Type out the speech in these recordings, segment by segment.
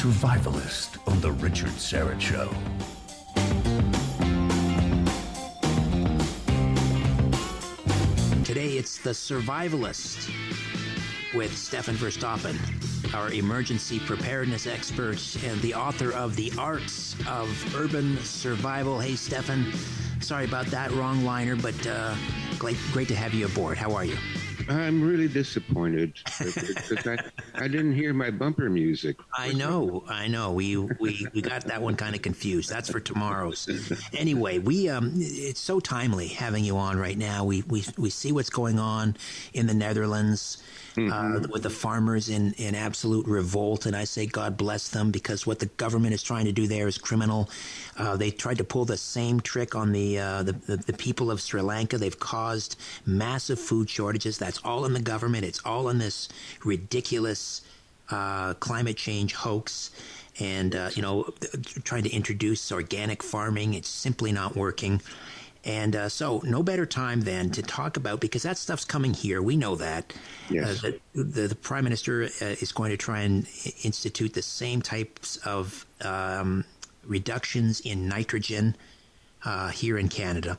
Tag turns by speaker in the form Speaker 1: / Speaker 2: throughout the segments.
Speaker 1: survivalist on The Richard Syrett Show.
Speaker 2: Today it's The Survivalist with Stefan Verstappen, our emergency preparedness expert and the author of The Arts of Urban Survival. Hey, Stefan, sorry about that wrong liner, but great to have you aboard. How are you?
Speaker 3: I'm really disappointed because I didn't hear my bumper music.
Speaker 2: I know. We got that one kind of confused. That's for tomorrow's. Anyway, it's so timely having you on right now. We see what's going on in the Netherlands with the farmers in absolute revolt, and I say God bless them, because what the government is trying to do there is criminal. They tried to pull the same trick on the people of Sri Lanka. They've caused massive food shortages. That's all in the government. It's all in this ridiculous climate change hoax, and trying to introduce organic farming. It's simply not working. And so no better time than to talk about, because that stuff's coming here. We know that.
Speaker 3: Yes.
Speaker 2: The Prime Minister is going to try and institute the same types of reductions in nitrogen here in Canada.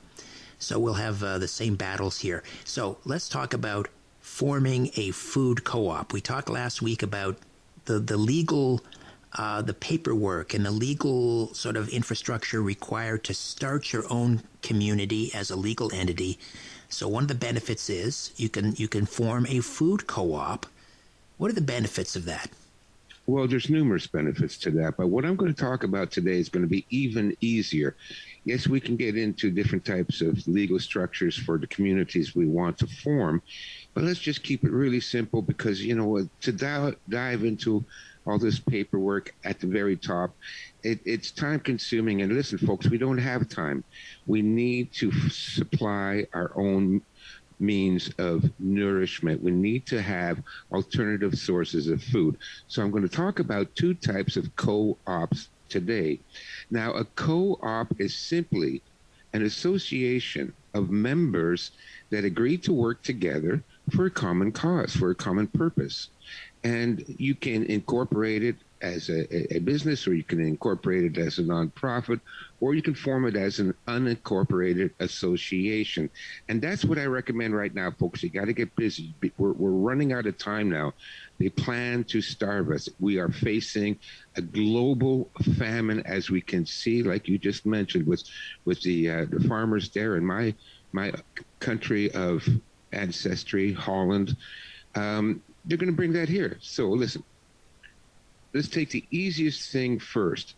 Speaker 2: So we'll have the same battles here. So let's talk about forming a food co-op. We talked last week about the legal, the paperwork and the legal sort of infrastructure required to start your own community as a legal entity. So one of the benefits is you can form a food co-op. What are the benefits of that?
Speaker 3: Well, there's numerous benefits to that, but what I'm going to talk about today is going to be even easier. Yes, we can get into different types of legal structures for the communities we want to form, but let's just keep it really simple, because, to dive into all this paperwork at the very top, it's time consuming. And listen, folks, we don't have time. We need to supply our own means of nourishment. We need to have alternative sources of food. So I'm going to talk about two types of co-ops today. Now, a co-op is simply an association of members that agree to work together for a common cause, for a common purpose. And you can incorporate it as a business, or you can incorporate it as a nonprofit, or you can form it as an unincorporated association. And that's what I recommend right now, folks. You got to get busy. We're running out of time now. They plan to starve us. We are facing a global famine, as we can see, like you just mentioned, with the farmers there in my country of ancestry, Holland. They're going to bring that here. So listen, let's take the easiest thing first,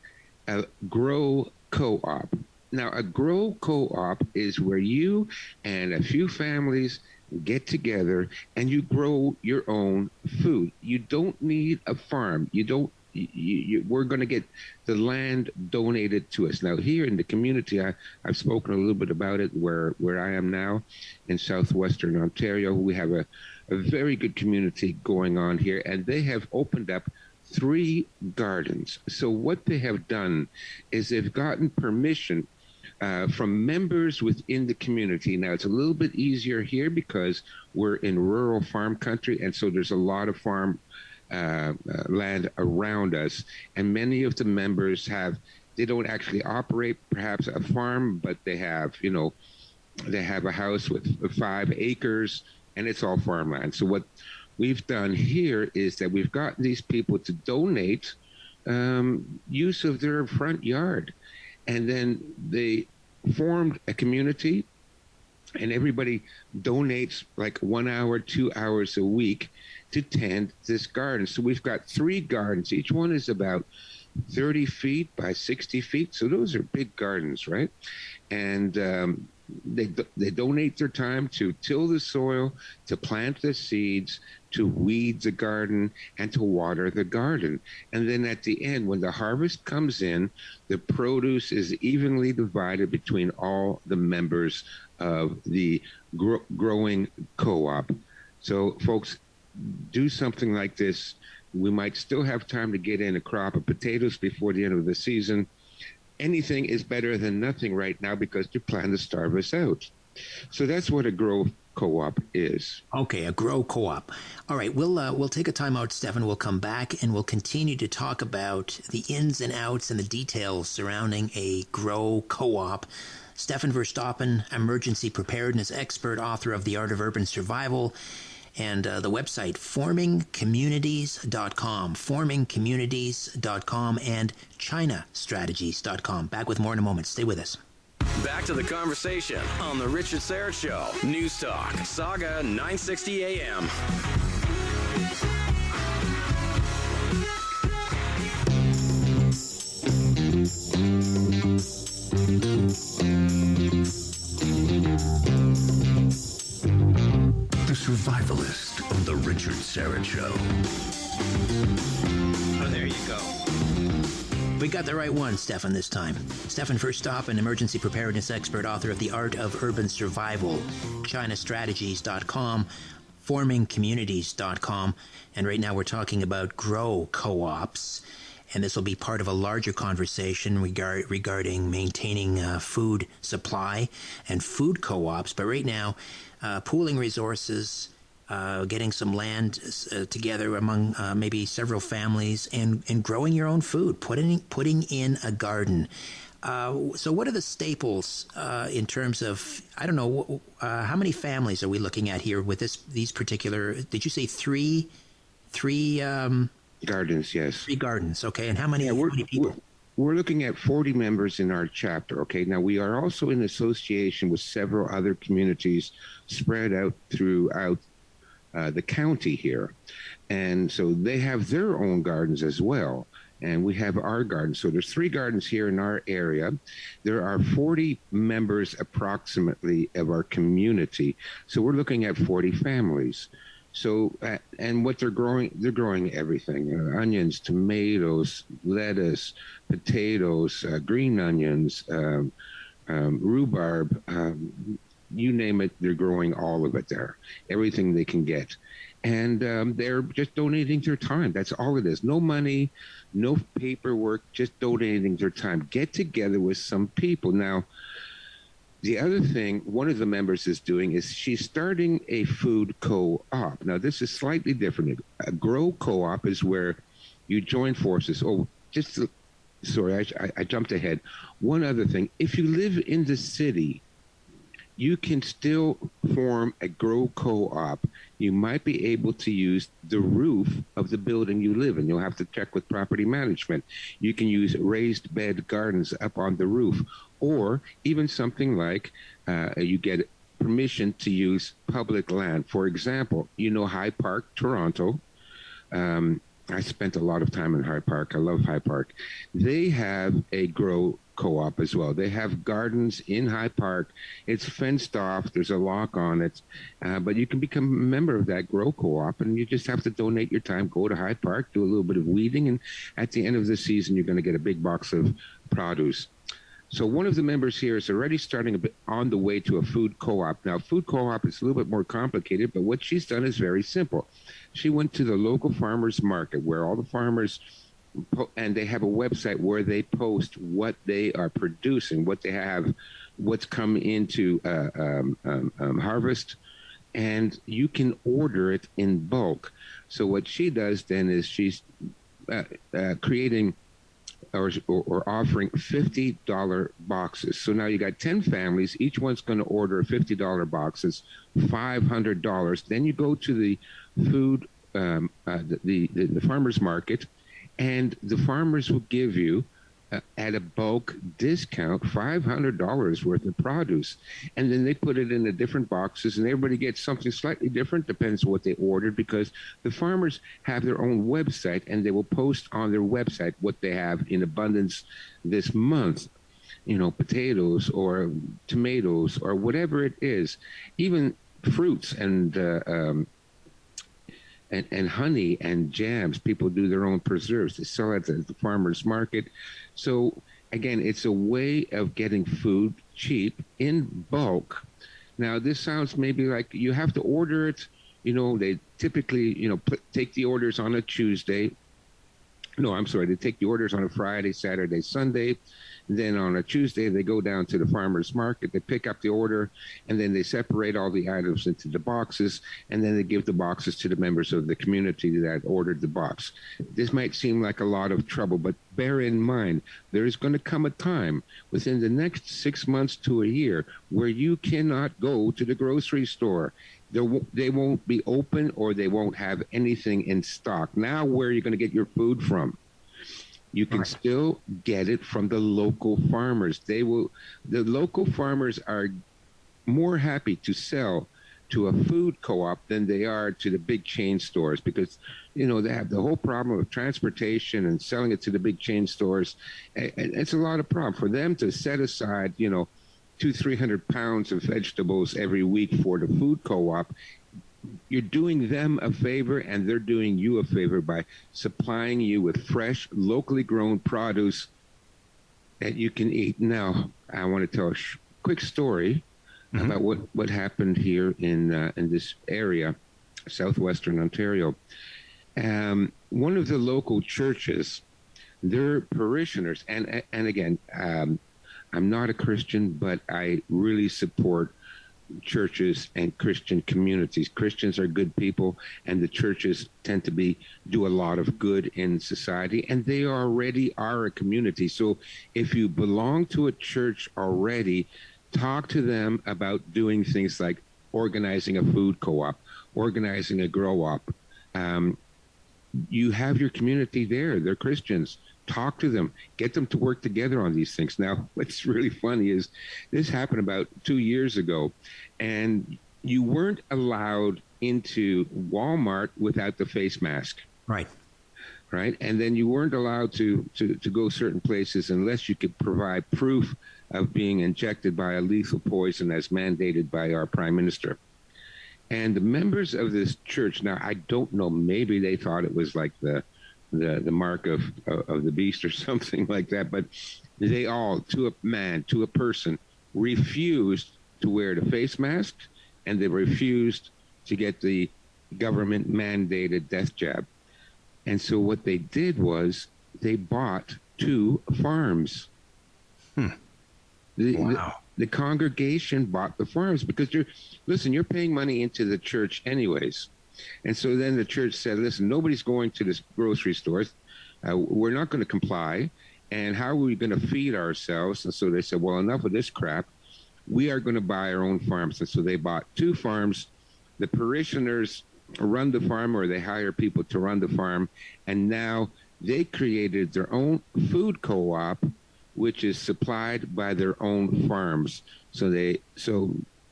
Speaker 3: a grow co-op. Now, a grow co-op is where you and a few families get together and you grow your own food. You don't need a farm. We're going to get the land donated to us. Now, here in the community, I've spoken a little bit about it where I am now in southwestern Ontario. We have a very good community going on here, and they have opened up 3 gardens. So what they have done is they've gotten permission from members within the community. Now, it's a little bit easier here because we're in rural farm country, and so there's a lot of farm land around us, and many of the members they don't actually operate perhaps a farm, but they have a house with 5 acres, and it's all farmland. So what we've done here is that we've gotten these people to donate use of their front yard, and then they formed a community, and everybody donates like 1 hour, 2 hours a week to tend this garden. So we've got 3 gardens. Each one is about 30 feet by 60 feet. So those are big gardens, right? And they donate their time to till the soil, to plant the seeds, to weed the garden, and to water the garden. And then at the end, when the harvest comes in, the produce is evenly divided between all the members of the growing co-op. So, folks, do something like this. We might still have time to get in a crop of potatoes before the end of the season. Anything is better than nothing right now because they plan to starve us out. So that's what a grow co-op is.
Speaker 2: Okay, a grow co-op. All right, we'll take a time out, Stefan. We'll come back and we'll continue to talk about the ins and outs and the details surrounding a grow co-op. Stefan Verstappen, emergency preparedness expert, author of The Art of Urban Survival, and the website formingcommunities.com, formingcommunities.com, and chinastrategies.com. Back with more in a moment. Stay with us.
Speaker 4: Back to the conversation on The Richard Syrett Show. News Talk, Saga 960 AM.
Speaker 1: The Survivalist on The Richard Syrett Show.
Speaker 2: Oh, there you go. We got the right one, Stefan, this time. Stefan Verstappen, emergency preparedness expert, author of The Art of Urban Survival, chinastrategies.com, formingcommunities.com, and right now we're talking about grow co-ops, and this will be part of a larger conversation regarding maintaining food supply and food co-ops. But right now, pooling resources, getting some land together among maybe several families, and growing your own food, putting in a garden. So what are the staples in terms of, I don't know, how many families are we looking at here with these particular, did you say three
Speaker 3: Gardens, yes.
Speaker 2: 3 gardens, okay. And how many people?
Speaker 3: We're looking at 40 members in our chapter, okay? Now, we are also in association with several other communities spread out throughout the county here. And so they have their own gardens as well. And we have our gardens. So there's 3 gardens here in our area. There are 40 members approximately of our community. So we're looking at 40 families. So, and what they're growing everything, onions, tomatoes, lettuce, potatoes, green onions, rhubarb, you name it, they're growing all of it there, everything they can get. And they're just donating their time. That's all it is. No money, no paperwork, just donating their time. Get together with some people. Now, the other thing one of the members is doing is she's starting a food co-op. Now, this is slightly different. A grow co-op is where you join forces. Sorry, I jumped ahead. One other thing. If you live in the city, you can still form a grow co-op. You might be able to use the roof of the building you live in. You'll have to check with property management. You can use raised bed gardens up on the roof, or even something like you get permission to use public land. For example, High Park, Toronto. I spent a lot of time in High Park. I love High Park. They have a grow co-op as well. They have gardens in High Park. It's fenced off. There's a lock on it. But you can become a member of that grow co-op, and you just have to donate your time, go to High Park, do a little bit of weeding, and at the end of the season, you're going to get a big box of produce. So one of the members here is already starting a bit on the way to a food co-op. Now, food co-op is a little bit more complicated, but what she's done is very simple. She went to the local farmers market where all the farmers, and they have a website where they post what they are producing, what they have, what's come into harvest, and you can order it in bulk. So what she does then is she's creating or offering $50 boxes. So now you got 10 families. Each one's going to order $50 boxes, $500. Then you go to the food, the farmer's market, and the farmers will give you at a bulk discount $500 worth of produce, and then they put it in the different boxes, and everybody gets something slightly different, depends on what they ordered, because the farmers have their own website, and they will post on their website what they have in abundance this month. Potatoes or tomatoes or whatever it is, even fruits and honey and jams. People do their own preserves. They sell it at the farmer's market. So again, it's a way of getting food cheap in bulk. Now, this sounds maybe like you have to order it. They typically, take the orders on a Tuesday. No, I'm sorry. They take the orders on a Friday, Saturday, Sunday, Then on a Tuesday, they go down to the farmer's market, they pick up the order, and then they separate all the items into the boxes, and then they give the boxes to the members of the community that ordered the box. This might seem like a lot of trouble, but bear in mind, there is going to come a time within the next 6 months to a year where you cannot go to the grocery store. They won't be open, or they won't have anything in stock. Now, where are you going to get your food from? You can still get it from the local farmers. The local farmers are more happy to sell to a food co-op than they are to the big chain stores, because they have the whole problem of transportation and selling it to the big chain stores. And it's a lot of problem for them to set aside 200-300 pounds of vegetables every week for the food co-op. You're doing them a favor, and they're doing you a favor by supplying you with fresh, locally grown produce that you can eat. Now, I want to tell a quick story about what happened here in this area, southwestern Ontario. One of the local churches, their parishioners, and again, I'm not a Christian, but I really support churches and Christian communities. Christians are good people, and the churches tend to do a lot of good in society, and they already are a community. So if you belong to a church already, talk to them about doing things like organizing a food co-op, organizing a grow-op. You have your community there. They're Christians. Talk to them. Get them to work together on these things. Now, what's really funny is this happened about 2 years ago, and you weren't allowed into Walmart without the face mask.
Speaker 2: Right.
Speaker 3: And then you weren't allowed to go certain places unless you could provide proof of being injected by a lethal poison as mandated by our prime minister. And the members of this church, now I don't know, maybe they thought it was like the mark of the beast or something like that, but they all, to a person, refused to wear the face mask, and they refused to get the government mandated death jab. And so what they did was they bought 2 farms. The congregation bought the farms because you're paying money into the church anyways. And so then the church said, listen, nobody's going to this grocery stores. We're not going to comply. And how are we going to feed ourselves? And so they said, well, enough of this crap. We are going to buy our own farms. And so they bought 2 farms. The parishioners run the farm, or they hire people to run the farm. And now they created their own food co-op, which is supplied by their own farms. So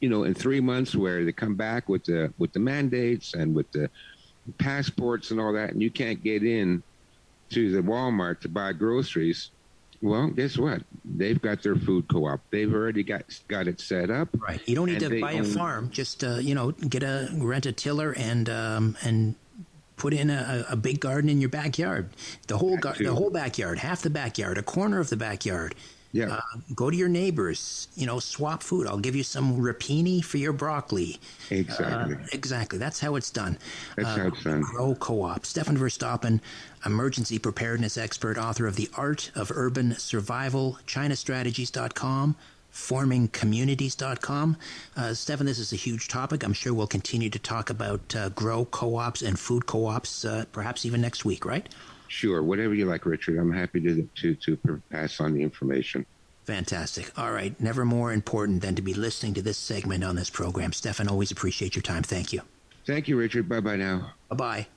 Speaker 3: in 3 months, where they come back with the mandates and with the passports and all that, and you can't get in to the Walmart to buy groceries, well, guess what? They've got their food co-op. They've already got it set up.
Speaker 2: Right. You don't need to buy a farm. Just rent a tiller and put in a big garden in your backyard. The whole backyard, half the backyard, a corner of the backyard.
Speaker 3: Yeah.
Speaker 2: Go to your neighbors, swap food. I'll give you some rapini for your broccoli.
Speaker 3: Exactly.
Speaker 2: Exactly. That's how it's done.
Speaker 3: That's how it's done.
Speaker 2: Grow Co-op. Stefan Verstappen, emergency preparedness expert, author of The Art of Urban Survival, ChinaStrategies.com, formingcommunities.com. Stefan, this is a huge topic. I'm sure we'll continue to talk about grow co-ops and food co-ops, perhaps even next week, right?
Speaker 3: Sure, whatever you like, Richard. I'm happy to pass on the information.
Speaker 2: Fantastic. All right. Never more important than to be listening to this segment on this program. Stefan, always appreciate your time. Thank you.
Speaker 3: Thank you, Richard. Bye-bye now.
Speaker 2: Bye-bye.